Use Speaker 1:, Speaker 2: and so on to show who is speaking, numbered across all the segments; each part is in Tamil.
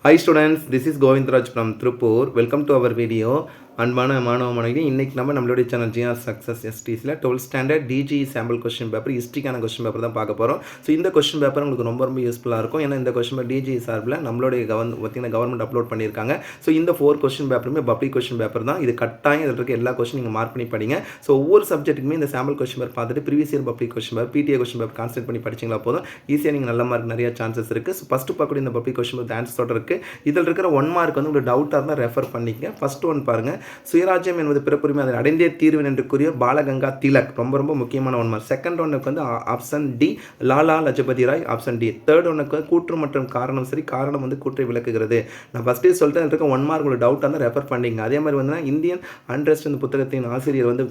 Speaker 1: Hi students, this is Govindraj from Tripur. Welcome to our video. அன்பான மாணவ மாணவிகளே, இன்றைக்கி நம்மளுடைய சேனல் ஜிஆர் சக்ஸஸ் எஸ்டிஸில் 12th standard TG sample question paper ஹிஸ்ட்ரிக்கான கொஸ்டின் பேப்பர் தான் பார்க்க போகிறோம். ஸோ இந்த கொஸ்டின் பேப்பர் உங்களுக்கு ரொம்ப யூஸ்ஃபுல்லாக இருக்கும். ஏன்னா இந்த கொஸ்டின் பேப்பர் டிஜி சார்பில் நம்மளுடைய கவர்மெண்ட் அப்லோட் பண்ணியிருக்காங்க. ஸோ இந்த 4 கொஸ்டின் பேப்பருமே பப்ளிக் கொஸ்டின் பேப்பர் தான். இது கட்டாயம் இதில் இருக்க எல்லா கொஸ்டின் நீங்கள் மார்க் பண்ணி படிங்க. ஸோ ஒவ்வொரு சப்ஜெக்ட்டுக்குமே இந்த சாம்பிள் கொஸ்டின் பேப்பர் பார்த்துட்டு previous year public question paper PTA question paper consent பண்ணி படிச்சிங்களா போதும், ஈஸியாக நீங்கள் நல்ல மார்க் நிறைய சான்சஸ் இருக்குது. ஸோ ஃபஸ்ட்டு பார்க்கக்கூடிய இந்த பப்ளிக் கொஸ்டின் பேப்பர் ஆன்சர்ஸோட இருக்குது. இதில் இருக்கிற 1 மார்க் வந்து உங்களுக்கு டவுட்டாக இருந்தால் ரெஃபர் பண்ணிக்கங்க. ஃபஸ்ட் ஒன் பாருங்கள், சுயராஜ்யம் என்பது பிறப்புரிமை அதை அடைந்தே தீர்வேன் என்று கூறிய பாலகங்கா திலக். ரொம்ப முக்கியமான 1 மார்க். செகண்ட் ஒன்னுக்கு வந்து option D Lala Lajpat Rai, option D. Third ஒன்னுக்கு கூற்று மற்றும் காரணம் சரி, காரணம் வந்து கூற்றை விளக்குகிறது. நான் ஃபஸ்ட்டே சொல்லிட்டு அதில் இருக்க 1 மார்க் உங்களுக்கு டவுட்டாக இருந்தால் ரெஃபர் பண்ணிங்க. அதே மாதிரி வந்து இந்தியன் அண்ட்ரஸ்ட் இந்த புத்தகத்தின் ஆசிரியர் வந்து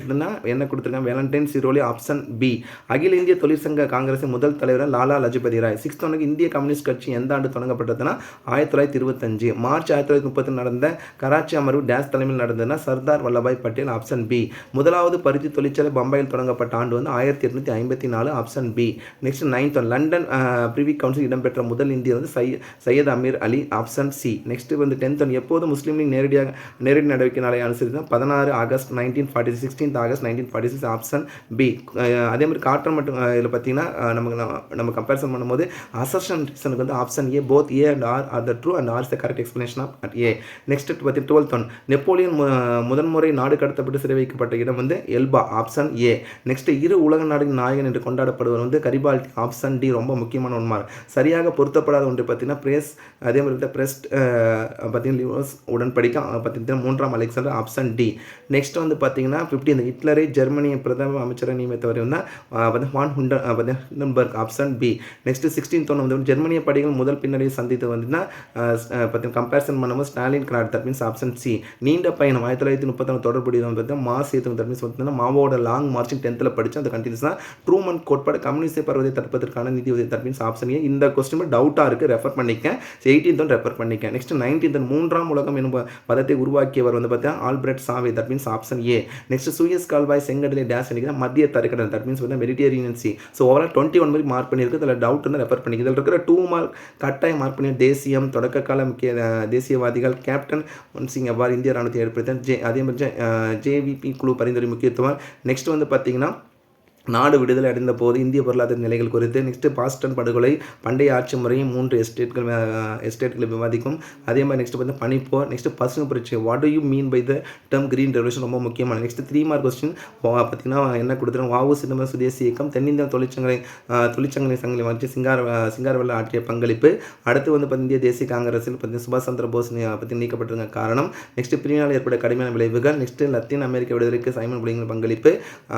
Speaker 1: என்ன கொடுத்துருக்காங்க, வேலண்டைன் சிரோலி, ஆப்ஷன் பி. அகில இந்திய தொழிற்சங்க காங்கிரசின் முதல் தலைவர் லாலா லஜபதி ராய். 6th ஒன்னுக்கு இந்திய கம்யூனிஸ்ட் கட்சி எந்த ஆண்டு தொடங்கப்பட்டதுன்னா 1925 மார்ச் 1930 நடந்த கராச்சி அமர்வு டேஸ் தலைமையில் நடந்ததுன்னா சர்தார் வல்லபாய் பட்டேல், ஆப்ஷன் பி. முதலாவது பருத்தி தொழிற்சாலை பம்பாயில் தொடங்கப்பட்ட ஆண்டு வந்து 1854, option B. Next 9th one London privy council இடம்பெற்ற முதல் இந்தியர் வந்து Syed Ameer Ali, option C. Next வந்து 10th ஒன் எப்போது முஸ்லீம் நேரடி நடவடிக்கை நாளை அனுசரித்து 16 August 1946, 16th August 1946, option B. அதே மாதிரி காட்டன் மற்றும் இதில் பார்த்தீங்கன்னா நம்ம கம்பேரிசன் பண்ணும்போது அசர்ஷன் ரீசனுக்கு வந்து option A, both A and R are the true and R is the correct explanation of A. Next பற்றி 12th ஒன் நெப்போலியன் முதன்முறை நாடு கடத்தப்பட்டு சிறை வைக்கப்பட்ட இடம் வந்து எல்பா, ஆப்ஷன் ஏ. நெக்ஸ்ட் இரு உலக நாடுகளின் நாயகன் என்று கொண்டாடப்படுவர் வந்து கரிபால்டி, ஆப்ஷன் டி. ரொம்ப முக்கியமான 1 மார்க். சரியாக பொருத்தப்படாத ஒன்று பார்த்தீங்கன்னா பிரேஸ், அதே மாதிரி பிரஸ்ட் பார்த்தீங்கன்னா உடன்படிக்கை பார்த்தீங்கன்னா 3ஆம் அலெக்சாண்டர், ஆப்ஷன் டி. நெக்ஸ்ட் வந்து பார்த்தீங்கன்னா 15 ஹிட்லரை ஜெர்மனிய பிரதம அமைச்சராக நியமித்தவர் வந்து von Hindenburg, option B. Next 16th ஒன்று வந்து ஜெர்மனிய படைகள் முதல் பின்னடைவை சந்தித்து வந்துன்னா பார்த்தீங்கன்னா கம்பேரிசன் பண்ணும்போது Stalin grad, that means option C. நீண்ட பயணம் 1930 தொடர்புடைய மார்ச் 8 மாவோட லாங் மார்ச்சிங் 10th படித்து அந்த கண்டினியூஸ் தான் ட்ரூமன் கோட்பாடு கம்யூனிஸ்ட் பருவத்தை தடுப்பதற்கான நிதி உதவி, தட் மீன்ஸ் ஆப்ஷன் ஏ. இந்த கொஸ்டின் டவுட்டாக இருக்குது, ரெஃபர் பண்ணிக்க. 18th ரெஃபர் பண்ணிக்க. நெக்ஸ்ட் 19th 3ஆம் உலகம் என்னும் பதத்தை உருவாக்கியவர் வந்து பார்த்தீங்கன்னா ஆல்பிரட் சாவே, that means option A. Next Suez கால்வாய் செங்கடலை டேஷ் நினைக்கிறேன் மத்திய தரைக்கடல், தட் மீன்ஸ் வந்து மெடிட்டேரியன் சி. ஸோ ஓவரால் 21 மாதிரி மார்க் பண்ணியிருக்கு. இதில் டவுட் வந்து ரெஃபர் பண்ணிக்க. இதில் இருக்கிற 2 மார்க் கட்டாயம் மார்க் பண்ணி தேசியம் தொடக்க கால முக்கிய தேசியவாதிகள் கேப்டன் மன்சிங் எவ்வாறு இந்திய ராணுவத்தை ஏற்படுத்த அதே மாதிரி ஜேவிபி குழு பரிந்துரை முக்கியத்துவம். நெக்ஸ்ட் வந்து பார்த்தீங்கன்னா நாடு விடுதலை அடைந்த போது இந்திய பொருளாதார நிலைகள் குறித்து. நெக்ஸ்ட் பாஸ்டன் படுகொலை, பண்டைய ஆட்சி முறையும் 3 எஸ்டேட்களை விவாதிக்கும். அதே மாதிரி நெக்ஸ்ட் வந்து பனிப்போர். நெக்ஸ்ட் பசுமை புரட்சி, what do you mean by the term green revolution, ரொம்ப முக்கியமான. நெக்ஸ்ட் 3 மார்க் கொஸ்டின் பார்த்தீங்கன்னா என்ன கொடுத்துருங்க, வாவு சிதம்பரம் சுதேசி இயக்கம், தென்னிந்திய தொழிற்சங்கங்களை சங்கிலி வச்சு சிங்காரவேலு ஆற்றிய பங்களிப்பு. அடுத்து வந்து இந்திய தேசிய காங்கிரஸில் சுபாஷ் சந்திர போஸ் பற்றி நீக்கப்பட்டிருக்க காரணம். நெக்ஸ்ட் பிரிவினால் ஏற்பட்ட கடுமையான விளைவுகள். நெக்ஸ்ட் லத்தீன் அமெரிக்க விடுதலைக்கு சைமன் புலிங்கின் பங்களிப்பு.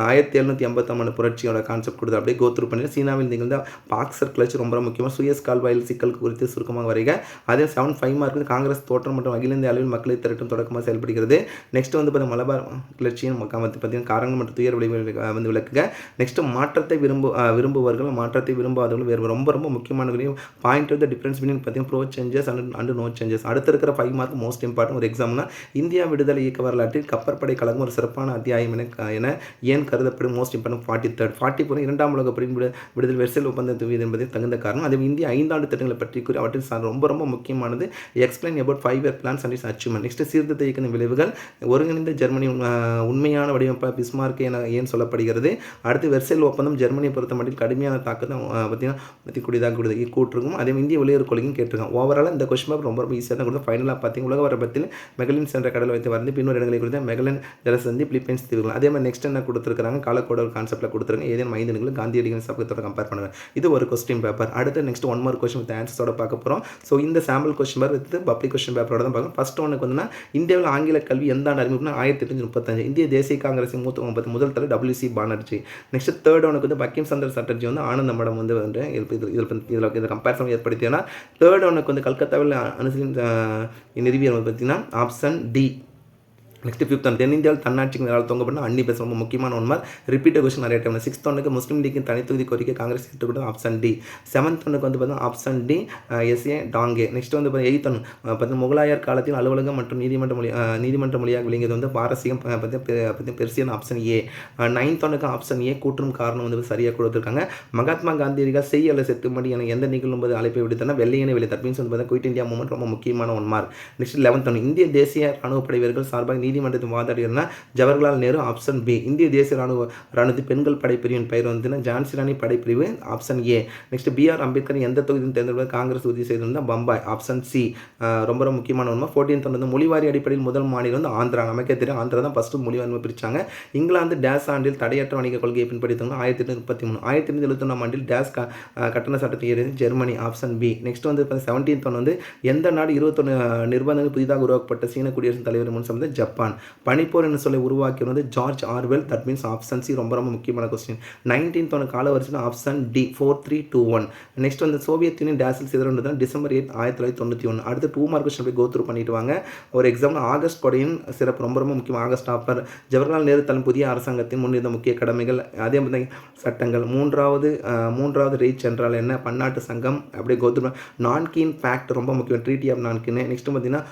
Speaker 1: 1780 புரட்சியோட கான்செப்ட் கொடுத்து அப்படியே கோத்ரூ பண்ணி சீனாவில் நிகழ்ந்த பாக்சர் கிளர்ச்சி ரொம்ப முக்கியமாக. சுயஸ் கால்வாயில் சிக்கல் குறித்து சுருக்கமாக வரைக. அதே 7-5 மார்க் காங்கிரஸ் தோற்றம் மற்றும் அகில இந்திய அளவில் மக்களை திரட்டும் தொடக்கமாக செயல்படுகிறது. நெக்ஸ்ட் வந்து மலபார் கிளர்ச்சியின் பார்த்தீங்கன்னா காரணங்கள் மற்றும் துயர் விளைவுகளை வந்து விளக்குக. நெக்ஸ்ட் மாற்றத்தை விரும்புவர்கள் மாற்றத்தை விரும்பாதவர்கள் வேறு ரொம்ப முக்கியமான point of the difference between பார்த்தீங்கன்னா pro changes and no changes. அடுத்து இருக்கிற 5 மார்க் மோஸ்ட் இம்பார்ட்டன்ட் ஒரு எக்ஸாம்னா இந்தியா விடுதலை இயக்க வரலாற்றில் கப்பற்படை கழகம் ஒரு சிறப்பான அத்தியாயம் என ஏன் கருதப்படும் மோஸ்ட் இம்பார்ட்டன்ட் 40 2ஆம் உலக விடுதலை வெர்சல் ஒப்பந்தம் என்பதை தகுந்த காரணம். அதே இந்திய 5 ஆண்டு திட்டங்களை பற்றி கூறி அவற்றில் ரொம்ப முக்கியமானது explain about 5 year plans and its achievement. Next சீர்திருத்த இயக்க விளைவுகள், ஒருங்கிணைந்த ஜெர்மனி உண்மையான வடிவமைப்பு பிஸ்மார்க் என ஏன் சொல்லப்படுகிறது. அடுத்து வெர்சல் ஒப்பந்தம் ஜெர்மனியை பொறுத்த மட்டும் கடுமையான தாக்கத்தை பார்த்தீங்கன்னா கூடியதாக கூட்டிருக்கும். அதே இந்திய வெளியுறவு கொள்கையும் கேட்டிருக்கோம். ஓவரால் இந்த கொஸ்டின் பேப்பர் ரொம்ப ஈஸியாக தான் கொடுத்து ஃபைனலாக பார்த்தீங்கன்னா உலக வரப்பத்தில் மெகலின் சென்ற கடல் வைத்து வந்து பின்னொரு இடங்களை கொடுத்த மெகலின் ஜலசந்தி பிலிப்பைன்ஸ் தீவுகள். அதே மாதிரி நெக்ஸ்ட் என்ன கொடுத்துருக்காங்க, காலக்கோட ஒரு கான்செப்ட்டில் கொடுத்துருங்க. ஏதேனும் 5 நிமிடங்கள் காந்தியடிகளின் சபகத்தோட கம்பேர் பண்ணுவேன். இது ஒரு கொஸ்டின் பேப்பர். அடுத்து நெக்ஸ்ட் 1 மார்க் கொஸ்டின் வித் ஆன்சர்ஸோட பார்க்க போகிறோம். ஸோ இந்த sample question paper with public question பேப்பரோட தான் பார்க்கணும். ஃபர்ஸ்ட் ஒன்னுக்கு வந்து இந்தியாவில் ஆங்கில கல்வி எந்த ஆண்டு அறிமுகம்னா 1835 இந்திய தேசிய காங்கிரஸின் முதல் தலைவர் WC பானர்ஜி. நெக்ஸ்ட் தேர்ட் ஒனுக்கு வந்து பக்கிம் சந்திர சட்டர்ஜி வந்து ஆனந்த மடம் வந்து இதில் கம்பேரிசன் ஏற்படுத்தினா. தேர்ட் ஒனுக்கு வந்து கல்கத்தாவில் அனுசரின் நிறுவியர் பார்த்தீங்கன்னா option D. Next 5th one தென்னிந்தியாவில் தன்னாட்சிக்கு மேலால் தொங்கப்பட்ட அன்னி பெசன்ட் ரொம்ப முக்கியமான ஒன்று ரிப்பீட்டட் கொஸ்டின் நிறைய டைம். 6th ஒன்னுக்கு முஸ்லீம் லீக்கின் தனித்தொகுதி கோரிக்கை காங்கிரஸ் ஏற்றுக்கொண்டது ஆப்ஷன் டி. 7th ஒன்னுக்கு வந்து பார்த்தீங்கன்னா option D S A Dange. Next வந்து 8th ஒன் பார்த்தீங்கன்னா முகலாயர் காலத்தில் அலுவலகம் மற்றும் நீதிமன்ற மொழியாக விளங்கியது வந்து பாரசீகம் பெர்சியன் ஆப்ஷன் ஏ. 9th ஒன்னுக்கு ஆப்ஷன் ஏ கூற்றும் காரணம் வந்து சரியாக கொடுத்துருக்காங்க. மகாத்மா காந்தியடிகள் செய் அல்ல செத்துமடி என எந்த நிகழ்வும் போது அழைப்பை விடுத்தனா வெள்ளையனை வெளியே தட் மீன்ஸ் வந்து பார்த்தீங்கன்னா குயிட் இந்தியா மூவ்மெண்ட் ரொம்ப முக்கியமான one mark. Next 11th one இந்திய தேசிய ராணுவ படை வீரர்கள் சார்பாக நீதிமன்றத்தில் வாதாடினா ஜவஹர்லால் நேரு ஆப்ஷன் பி. இந்திய தேசிய ராணுவ பெண்கள் படைப்பிரிவின் பெயர் வந்து ஜான்சி ராணி படைப்பிரிவு option A. Next B.R. Ambedkar எந்த தொகுதியில் தேர்ந்தெடுப்பது காங்கிரஸ் உறுதி செய்திருந்தால் பம்பாய் ஆப்ஷன் சி. ரொம்ப ரொம்ப முக்கியமான ஒன்று. 14th வந்து மொழிவாரி அடிப்படையில் முதல் மாநிலம் வந்து ஆந்திரா. நமக்கே தெரியும் ஆந்திரா தான் ஃபர்ஸ்ட் மொழிவாரி பிரிச்சாங்க. இங்கிலாந்து டேஸ் ஆண்டில் தடையற்ற வணிக கொள்கையை பின்பற்றித்தவங்க 1833. 1871 ஆண்டில் டேஸ் கட்டண சட்டத்தை ஏறியது ஜெர்மனி ஆப்ஷன் பி. நெக்ஸ்ட் வந்து 17th வந்து எந்த நாடு 21 நிர்பந்தங்கள் புதிதாக உருவாக்கப்பட்ட சீன குடியரசுத் தலைவர் முன் சம்பந்த ஜப்பான். பனிப்போர் என்று சொல்லி உருவாக்கியது வந்து George Orwell that means option C. ரொம்ப ரொம்ப முக்கியமான கொஸ்டின். 19th ஒன்று கால வரிசையில் ஆப்ஷன் டி 4321. நெக்ஸ்ட் வந்து சோவியத் யூனியன் டேஸில் சிதறந்தது டிசம்பர் 8 1991. அடுத்து 2 மார்க் கொஸ்டின் போய் கோத்ரூ பண்ணிட்டு வாங்க. ஒரு எக்ஸாம்பிள் ஆகஸ்ட் கொடையின் சிறப்பு ரொம்ப ரொம்ப முக்கியம். ஆகஸ்ட் ஆப்பர் ஜவஹர்லால் நேரு தலைமை புதிய அரசாங்கத்தின் முன்னிருந்த முக்கிய கடமைகள் அதே மாதிரி சட்டங்கள். மூன்றாவது ரீச் என்றால் என்ன பன்னாட்டு சங்கம் அப்படியே கோத்ரூ. நான்கின் ஃபேக்ட் ரொம்ப முக்கியம் ட்ரீட்டி ஆஃப் நான்கின். நெக்ஸ்ட் பார்த்தீங்கன்னா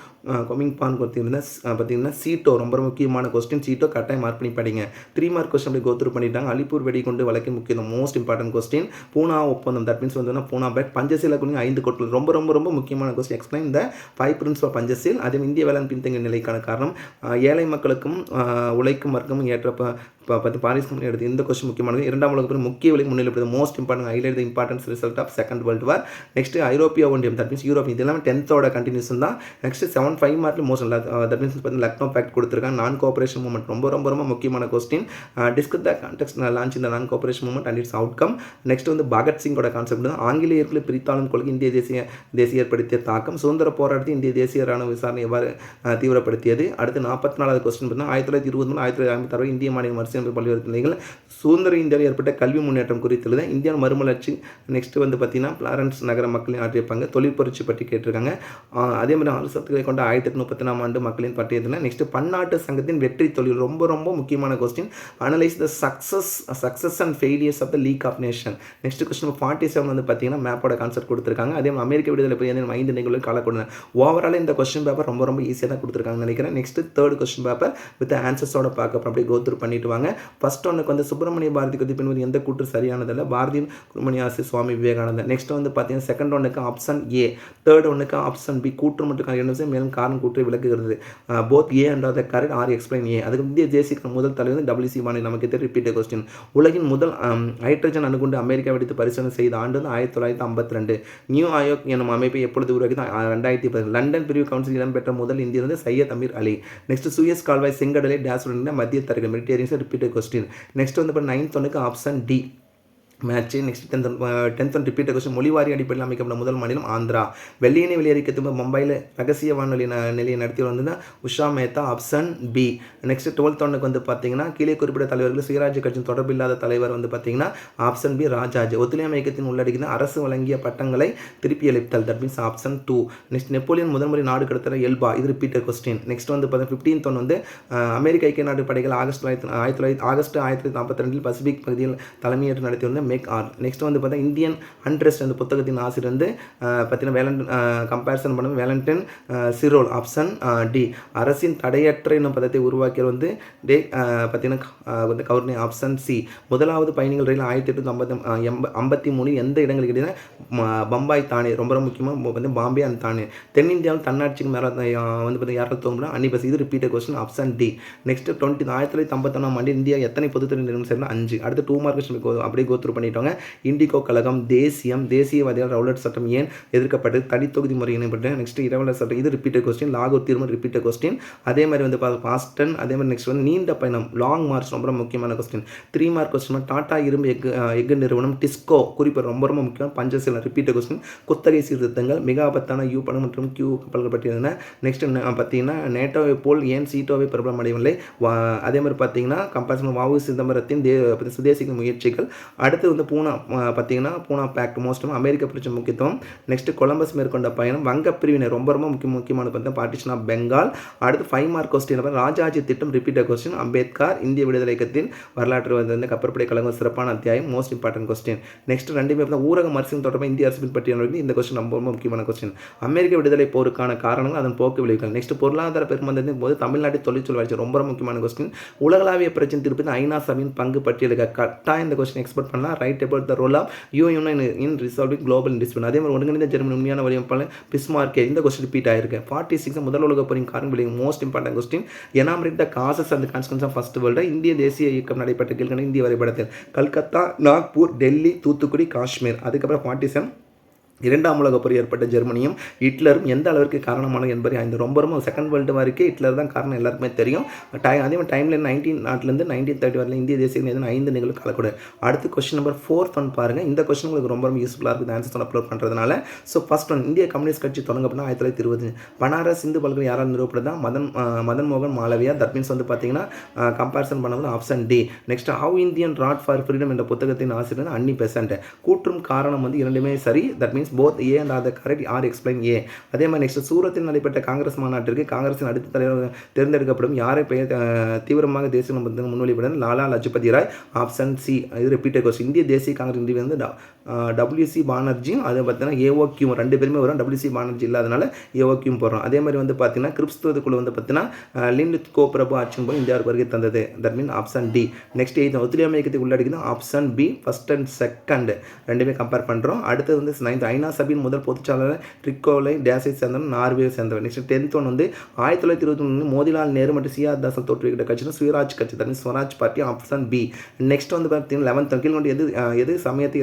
Speaker 1: கொமிங் பான் பார்த்தீங்கன்னா சீட்டோ ரொம்ப முக்கியமான கொஸ்டின். சீட்டோ கட்டாயம் மார்க் பண்ணி படிங்க. 3 மார்க் கொஸ்டின் அப்படி கோத்ரூ பண்ணிட்டாங்க. அலிப்பூர் வெடிகுண்டு வழக்கின் முக்கியம் மோஸ்ட் இம்பார்ட்டன்ட் கொஸ்டின். பூனா ஒப்பந்தம் தட் மீன்ஸ் வந்து பூனா பேட். பஞ்சசீல குடிங்க 5 கோட்கள் ரொம்ப ரொம்ப ரொம்ப முக்கியமான கொஸ்டின். எக்ஸ்பிளைன் இந்த 5 பிரின்சிபல் பஞ்சசீல். அதே இந்திய வேளாண் பின்தங்கிய நிலைக்கான காரணம் ஏழை மக்களுக்கும் உழைக்கும் வர்க்கமும் ஏற்ற பாரிஸ் கம்பெனி எடுத்து இந்த கொஸ்டின் முக்கியமானது. 2ஆம் உலக போர் முக்கிய விலை முன்னிலைப்படுது most important highlight the importance result of second world war. Next ஐரோப்பிய ஒன்றியம் தட் மீன்ஸ் யூரோப். இது எல்லாமே 10th கண்டினியூஷன் தான். நெக்ஸ்ட் 5 மார்க்ல most that means Lucknow pact கொடுத்துருக்காங்க. நான் கோஆபரேஷன் மூவ்மெண்ட் ரொம்ப ரொம்ப ரொம்ப முக்கியமான question. Discuss the context launch இந்த non cooperation movement and its outcome. Next வந்து பகத்சிங்கோட கான்செப்ட் தான் ஆங்கிலேயர்களை பிரித்தாளும் கொள்கை இந்திய தேசிய ஏற்படுத்திய தாக்கம். சுதந்திர போராட்டத்தை இந்திய தேசிய ராணுவ விசாரணை எவ்வாறு தீவிரப்படுத்தியது. அடுத்து 44வது கொஸ்டின் பார்த்தீங்கன்னா 1920 1956 இந்திய மாநில மறுசீரமைப்பு பல்வேறு நிலைகள் சுதந்திர இந்தியாவில் ஏற்பட்ட கல்வி முன்னேற்றம் குறித்துள்ளது. இந்தியா மறுமலர்ச்சி. நெக்ஸ்ட் வந்து பார்த்தீங்கன்னா பிளாரன்ஸ் நகர மக்களின் ஆற்றிய பங்கு தொழில் புரட்சி பற்றி கேட்டிருக்காங்க. அதே மாதிரி 4 சத்துக்களை கொண்ட 1834 ஆண்டு மக்களின் பட்டியலில். நெக்ஸ்ட் பன்னாட்டு சங்கத்தின் வெற்றி தொழில் ரொம்ப ரொம்ப முக்கியமான question. Analyse the success and failures of the league of nation. Next question 47 வந்து பார்த்தீங்கன்னா மேப்போட கான்செப்ட் கொடுத்துருக்காங்க. அதே மாதிரி அமெரிக்க விடுதலை போய் 5 நிகழ்வுகள் காலக்கூட ஓவரால் இந்த கொஸ்டின் பேப்பர் ரொம்ப ரொம்ப ஈஸியாக தான் கொடுத்துருக்காங்கன்னு நினைக்கிறேன். Next 3rd question paper with ஆன்சர்ஸோட பார்க்க அப்படியே கோத்ரூ பண்ணிட்டு வாங்க. ஃபர்ஸ்ட் ஒன்றுக்கு வந்து சுப்பிரமணிய பாரதி பற்றி பின்வரும் எந்த கூற்று சரியானதில்லை பாரதியின் குருமணியாசி சுவாமி விவேகானந்தர். நெக்ஸ்ட் வந்து பார்த்தீங்கன்னா செகண்ட் ஒன்றுக்கு ஆப்ஷன் ஏ. 3rd ஒன்றுக்கு ஆப்ஷன் பி கூற்று மட்டும் என்ன மேலும் காரணம் கூற்றை விளக்குகிறது. Both A and the correct R explain A. அதுக்கு இந்திய தேசிய முதல் தலைவர் WC வாணி. நமக்கு தெரியும் ரிப்பீட் கொஸ்டின். உலகின் முதல் ஹைட்ரஜன் அணுகுண்டு அமெரிக்கா வெடித்து பரிசோதனை செய்த ஆண்டு 1952. நியூ ஆயோக் எனும் அமைப்பை எப்பொழுது உருவாக்கி 2010. லண்டன் பிரிவு கவுன்சில் இடம்பெற்ற முதல் இந்தியர் வந்து சையத் அமீர் அலி. நெக்ஸ்ட் சூயஸ் கால்வாய் செங்கடலை டேஸ் மத்திய தரகு மெடிட்டேரியன்ஸ் ரிப்பீட்டட் கொஸ்டின். நெக்ஸ்ட் வந்து 9th ஒன்றுக்கு option D match. Next 10th one repeated question. மொழிவாரி அடிப்படையில் அமைக்கப்பட்ட முதல் மாநிலம் ஆந்திரா. வெள்ளையனை வெளியேறிக்க திரும்ப மும்பையில் ரகசிய வானொலி நிலையை நடத்தி வந்து Usha Mehta option B. Next 12th ஒன்றுக்கு வந்து பார்த்தீங்கன்னா கீழே குறிப்பிட்ட தலைவர்கள் சுயராஜ்ய கட்சியின் தொடர்பு இல்லாத தலைவர் வந்து பார்த்தீங்கன்னா ஆப்ஷன் பி ராஜாஜ். ஒத்துழையாமை இயக்கத்தின் உள்ளடக்கின அரசு வழங்கிய பட்டங்களை திருப்பி அளித்தல் that means option 2. Next Napoleon முதன்முறை நாடு கடத்தல எல்பா. இது ரிப்பீட்டட் கொஸ்டின். நெக்ஸ்ட் வந்து 15th ஒன் வந்து அமெரிக்க ஐக்கிய நாடு படைகள் ஆகஸ்ட் 1942 பசிபிக் பகுதியில் தலைமையேற்று நடத்தி வந்த மேக் ஆர். நெக்ஸ்ட் வந்து பார்த்தா இந்தியன் அண்ட்ரெஸ்ட் அந்த புத்தகத்தின் ஆசிரியர் வந்து பார்த்தீங்கன்னா கம்பேரிசன் பண்ண வேலண்டைன் சிரோல் ஆப்ஷன் டி. அரசின் தடையற்ற என்னும் பதத்தை உருவாக்கியவர் வந்து பார்த்தீங்கன்னா கவுர்னி ஆப்ஷன் சி. முதலாவது பயணிகள் ரயில் 1853 எந்த இடங்களுக்கு இடையே பம்பாய் தானே ரொம்ப ரொம்ப முக்கியமாக வந்து பாம்பே அண்ட் தானே. தென்னிந்தியாவில் தன்னாட்சிக்கு மேலே வந்து பார்த்தீங்கன்னா யாராவது தோணும்னா அன்னிபஸ். இது repeated question option D. Next 1951 ஆண்டு இந்தியா எத்தனை பொதுத்துறை நிறுவனம் சேர்ந்து 5. அடுத்து 2 மார்க் அப்படியே கோத்ரூ பண்ணிட்டாங்க. இண்டிகோ கழகம் தேசியவாதிகள் ரவுலட் சட்டம் ஏன் எதிர்க்கப்பட்டு தனித்தொகுதி முறை இணைப்பட்டு. நெக்ஸ்ட் இரவலர் சட்டம் இது ரிப்பீட்டட் கொஸ்டின். லாகூர் தீர்மானம் ரிப்பீட்டட் கொஸ்டின். அதே மாதிரி வந்து பாஸ்டன். அதே மாதிரி நெக்ஸ்ட் வந்து நீண்ட பயணம் லாங் மார்ச் ரொம்ப முக்கியமான கொஸ்டின். 3 mark question. டாடா இரும்பு எஃகு நிறுவனம் டிஸ்கோ குறிப்பு ரொம்ப ரொம்ப முக்கியம். Panchsheel repeated question. குத்தகை சீர்திருத்தங்கள் மிக ஆபத்தான யூ படம் மற்றும் கியூ கப்பல்கள் பற்றியிருந்தன. நெக்ஸ்ட் பார்த்தீங்கன்னா நேட்டோவை போல் ஏன் சீட்டோவை பிரபலம் அடையவில்லை. அதே மாதிரி பார்த்தீங்கன்னா கம்பேரிசன் வாவு சிதம்பரத்தின் சுதேசிக்க முயற்சிகள். அடுத்தது அடுத்து வந்து பூனா பார்த்தீங்கன்னா பூனா பேக்ட் மோஸ்ட் அமெரிக்க பிரச்சனை முக்கியத்துவம். நெக்ஸ்ட் கொலம்பஸ் மேற்கொண்ட பயணம். வங்க பிரிவினை ரொம்ப ரொம்ப முக்கியமான பார்த்தீங்கன்னா பார்ட்டிஷன் ஆஃப் பெங்கால். அடுத்து 5 மார்க் கொஸ்டின் ராஜாஜி திட்டம் ரிப்பீட்டட் கொஸ்டின். அம்பேத்கர் இந்திய விடுதலை இயக்கத்தின் வரலாற்று வந்து கப்பற்படை கழகம் சிறப்பான அத்தியாயம் மோஸ்ட் இம்பார்ட்டன்ட் கொஸ்டின். நெக்ஸ்ட் ரெண்டுமே ஊரக மறுசீரமைப்பு தொடர்பாக இந்திய அரசு பின்பற்றிய இந்த கொஸ்டின் ரொம்ப ரொம்ப முக்கியமான கொஸ்டின். அமெரிக்க விடுதலை போருக்கான காரணங்கள் அதன் போக்கு விளைவுகள். நெக்ஸ்ட் பொருளாதார பெருமந்தத்தின் போது தமிழ்நாட்டில் தொழிற்சொல் வளர்ச்சி ரொம்ப முக்கியமான கொஸ்டின். உலகளாவிய பிரச்சனை தீர்ப்பது ஐநா சபையின் பங்கு பட்டியலுக்கு கட்டாயம் இந்த கொஸ்டின் எக்ஸ்பெக்ட் பண்ணலாம். Write about the role of UN in resolving global dispute. அதே மாதிரி ஒருங்கிணைந்த ஜெர்மனி உண்மையான வடிவமைப்பாளர் பிஸ்மார்க். இந்த கொஸ்டின் ரிப்பீட் ஆயிருக்கு. 46 முதல் உலக போரின் காரணம் விளைவு most important question. Enumerate the causes and consequences of first world. இந்திய தேசிய இயக்கம் நடைபெற்ற கீழ்கண்ட இந்திய வரைபடத்தில் கல்கத்தா, நாக்பூர், டெல்லி, தூத்துக்குடி, காஷ்மீர். அதுக்கப்புறம் 47 இரண்டாம் உலகப் போர் ஏற்பட்ட ஜெர்மனியும் ஹிட்லரும் எந்த அளவிற்கு காரணமானது என்பதை இந்த ரொம்ப ரொம்ப செகண்ட் வேர்ல்டு வாருக்கு ஹிட்லர் தான் காரணம் எல்லாருக்குமே தெரியும். அதே மாதிரி டைமில் 1900 1930 வரல இந்திய தேசிய எதுனா 5 நிகழ்வு காலக்கூட. அடுத்து கொஸ்டின் நம்பர் 4 ஒன் பாருங்கள். இந்த கொஸ்டின் உங்களுக்கு ரொம்ப ரொம்ப யூஸ்ஃபுல்லாக இருக்குது ஆன்சர்ஸ் அப்லோட் பண்ணுறதுனால. ஸோ ஃபர்ஸ்ட் ஒன், இந்திய கம்யூனிஸ்ட் கட்சி தொடங்கப்பட்ட 1920. பனாரஸ் இந்து பல்கலை யாரால் நிறுவப்பட்டதா? மதன் மோகன் மாலவியா. தட் மீன்ஸ் வந்து பார்த்தீங்கன்னா கம்பேரிசன் பண்ணது option D. Next how Indian wrought for freedom என்ற புத்தகத்தின் ஆசிரியர் அன்னி பெசன்ட். கூற்றும் காரணம் வந்து இரண்டுமே சரி. That means both A and are correct or explain A. அதே மாதிரி நெக்ஸ்ட் சூரத்தில் நடைபெற்ற காங்கிரஸ் மாநாட்டிற்கு காங்கிரஸின் அடுத்த தலைவர் தேர்ந்தெடுக்கப்படும் யாரை பெயர் தீவிரமாக தேசிய முன்வழிபடும்? லாலா லஜபதி ராய். Option C. இது ரிப்பீட்டட் கொஸ்டின். இந்திய தேசிய காங்கிரஸ் இந்திய வந்து WC பானர்ஜியும் அதை பார்த்தீங்கன்னா AOQ ரெண்டு பேருமே வரும். WC பானர்ஜி இல்லாதனால AOQ போடுறோம். அதே மாதிரி வந்து பார்த்தீங்கன்னா கிறிஸ்துவ குழு வந்து பார்த்தீங்கன்னா லிண்ட் கோ பிரபு ஆட்சியும் போய் இந்தியாவுக்கு வருகை தந்தது. That mean option D. Next ஒத்துழையாமை இயக்கத்தை உள்ளடக்கிது option B. First and second ரெண்டுமே கம்பேர் பண்ணுறோம். அடுத்து வந்து 9th ஐநா சபையின் முதல் பொதுச்சாளர் ட்ரிக்கோலை டேஸை சேர்ந்தவர் நார்வேயை சேர்ந்தவர். நெக்ஸ்ட் 10th ஒன் வந்து 1921 மோதிலால் நேரு மற்றும் சிஆர் தாசன் தோற்றுவிக்கிட்ட கட்சி சுயராஜ் கட்சி. That means Swaraj party. Option B. Next வந்து பார்த்தீங்கன்னா 11th கீழ் எது சமயத்தை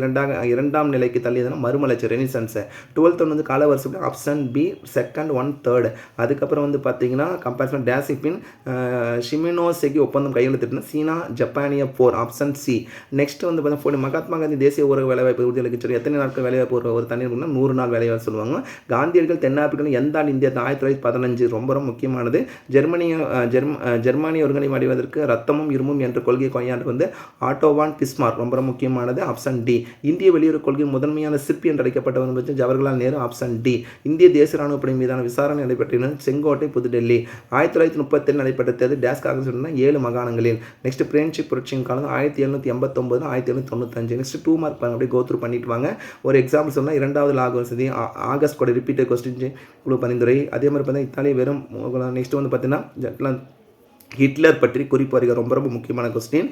Speaker 1: இரண்டாம் நிலைக்கு தள்ளியதுன்னா மறுமலர்ச்சி ரெனிசன்ஸ். 12th ஒன் வந்து கால வருஷம். Option B. Second 1 3rd. அதுக்கப்புறம் வந்து பார்த்தீங்கன்னா கம்பேரிசன் டேசிப்பின் ஷிமினோசெகி ஒப்பந்தம் கையெழுத்திட்டு சீனா ஜப்பானிய போர். Option C. நெக்ஸ்ட் வந்து பார்த்தீங்கன்னா மகாத்மா காந்தி தேசிய ஊரக வேலைவாய்ப்பு உறுதியளிக்க சொல்லி எத்தனை நாட்கள் வேலைவாய்ப்பு ஒரு தண்ணீர் 100 நாள் வேலைவாய்ப்பு சொல்லுவாங்க. காந்தியடிகள் தென்னாப்பிரிக்கா எந்த ஆண்டு இந்தியா? 1915. ரொம்ப ரொம்ப முக்கியமானது. ஜெர்மானிய ஒருங்கிணை அடைவதற்கு ரத்தமும் இருமும் என்ற கொள்கையை கையாண்டு வந்து ஆட்டோவான் பிஸ்மார்க். ரொம்ப ரொம்ப முக்கியமானது. Option D. இந்திய வெளியுறவு கொள்கை முதன்மையான சிற்பி என்று அழைக்கப்பட்டவர் ஜவஹர்லால் நேரு. Option D. இந்திய தேசிய ராணுவ படை மீதான விசாரணை நடைபெற்ற செங்கோட்டை, புதுடெல்லி. 1937 நடைபெற்ற தேர்தல் டேஸ் காங்கிரஸ் 7 மாகாணங்களில். நெக்ஸ்ட் பிரெஞ்சு புரட்சியின் காலம் 1789 1795. நெக்ஸ்ட் 2 மார்க் அப்படியே கோத்ரூ பண்ணிட்டு வாங்க. ஒரு எக்ஸாம்பிள் சொன்னால் இரண்டாவது லாகோசதி ஆகஸ்ட் கூட ரிப்பீட்டட் கொஸ்டின் குழு பரிந்துரை. அதே மாதிரி பார்த்தீங்கன்னா இத்தாலி வெறும். நெக்ஸ்ட் வந்து பார்த்தீங்கன்னா ஹிட்லர் பற்றி குறிப்பு அறிக்கை ரொம்ப ரொம்ப முக்கியமான கொஸ்டின்.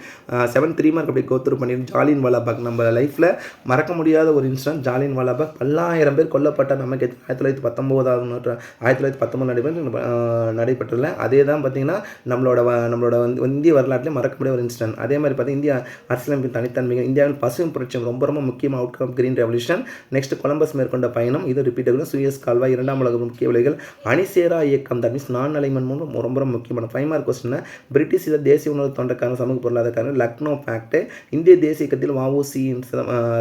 Speaker 1: 7 3 மார்க் அப்படி கோத்ரூ பண்ணிட்டு ஜாலியன் வாலாபாக் நம்ம லைஃப்பில் மறக்க முடியாத ஒரு இன்சிடென்ட். ஜாலியன் வாலாபாக் 10,000 பேர் கொல்லப்பட்ட நமக்கு 1919 நடைபெற்றல. அதே தான் பார்த்தீங்கன்னா நம்மளோட இந்திய வரலாற்றில் மறக்க முடியாத ஒரு இன்சிடென்ட். அதே மாதிரி பார்த்தீங்கன்னா இந்திய அரசியலமைப்பின் தனித்தன்மைகள். இந்தியாவில் பசுமை புரட்சி ரொம்ப ரொம்ப முக்கியமான out come green revolution. Next Columbus மேற்கொண்ட பயணம். இது ரிப்பீட் சுயஸ் கால்வாய். இரண்டாம் உலக முக்கிய விலைகள். அணிசேரா இயக்கம். தட் மீன்ஸ் நான் அலைமன் மூலம் ரொம்ப ரொம்ப முக்கியமான 5 மார்க் கொஸ்டின். பிரிட்டிஷ் தேசிய உணவு தொண்டக்கான சமூக பொருளாதார லக்னோ பேக்ட். இந்திய தேசிய இயக்கத்தில் வஉசி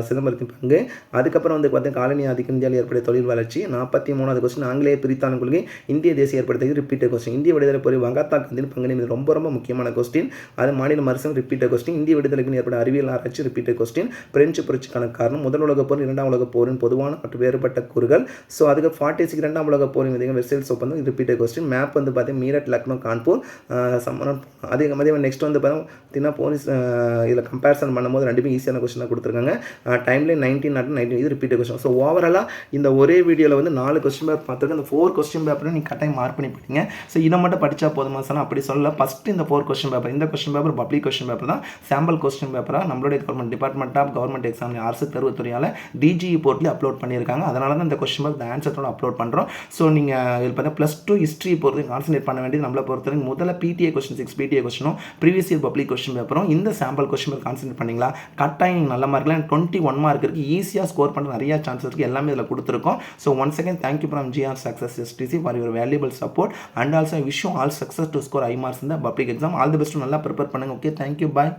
Speaker 1: சிதம்பரத்தின் பங்கு. அதுக்கப்புறம் வந்து பார்த்தீங்கன்னா காலனி ஆதிக்கம் இந்தியாவில் ஏற்பட்ட தொழில் வளர்ச்சி. 43வது கொஸ்டின் ஆங்கிலேய பிரித்தான கொள்கை இந்திய தேசிய ஏற்படுத்தியது. Repeated question. இந்திய விடுதலை போர் மகாத்மா காந்தியின் பங்கு ரொம்ப ரொம்ப முக்கியமான கொஸ்டின். அது மாநில மறுசம். Repeated question. இந்திய விடுதலைக்கு ஏற்பட்ட அறிவியல் ஆராய்ச்சி. Repeated question. பிரெஞ்சு புரட்சிக்கான காரணம். முதல் உலக போர் இரண்டாம் உலக போரின் பொதுவான மற்றும் வேறுபட்ட கூறுகள். ஸோ அதுக்கு 46 இரண்டாம் உலக போரின் வெர்சைல்ஸ் ஒப்பந்தம். Repeated question. மேப் வந்து பார்த்தீங்கன்னா மீரட், லக்னோ, கான்பூர், அதே மாதிரி நெக்ஸ்ட் வந்து பார்த்தீங்கன்னா போலீஸ் இதில் கம்பேரிசன் பண்ணும்போது ரெண்டுமே ஈஸியான கொஸ்டினாக கொடுத்துருக்காங்க. டைம்லைன் 19 இது ரிப்பீட்டட் கொஸ்டின். ஸோ ஓவராலாக இந்த ஒரே வீடியோவில் வந்து 4 கொஸ்டின் பேப்பர் பார்த்துருக்கேன். அந்த 4 கொஸ்டின் பேப்பரை நீங்கள் கட்டாயம் மார்க் பண்ணி போட்டீங்க. ஸோ இதை மட்டும் படித்தா போதுமா சார்? அப்படி சொல்லல. ஃபஸ்ட்டு இந்த 4 கொஸ்டின் பேப்பர், இந்த question paper public question paper தான். சாம்பிள் கொஸ்டின் பேப்பராக நம்மளுடைய government department of government exam அரசு தேர்வுத்துறையால் DGE போர்ட்லேயே அப்லோட் பண்ணியிருக்காங்க. அதனால தான் இந்த கொஸ்டின் பேப்பர் ஆன்சரோட அப்லோட் பண்ணுறோம். ஸோ நீங்கள் இதில் பார்த்தா +2 ஹிஸ்ட்ரி பொறுத்து கான்சன்ட்ரேட் பண்ண வேண்டியது நம்மளை பொறுத்தவரைக்கும் முதல்ல PTA கொஸ்டின் 6 PTA கொஸ்டினும் ப்ரீவியஸ் இயர் பப்ளிக் கொஸ்டின் பேப்பரும் இந்த சாம்பிள் கொஸ்டின் பேப்பர் கான்சன்ட்ரேட் பண்ணிங்களா கட்டாயம் நீங்கள் நல்ல மார்க்லாம் 21 மார்க் இருக்குது. ஈஸியாக ஸ்கோர் பண்ண நிறைய சான்சஸ் இருக்குது. எல்லாமே இதில் கொடுத்துருக்கோம். So once again thank you from GR Success STC for your valuable support and also wish you all success to score high marks in the public exam. All the best. நல்லா ப்ரிப்பேர் பண்ணுங்கள். ஓகே, தேங்க்யூ, பாய்.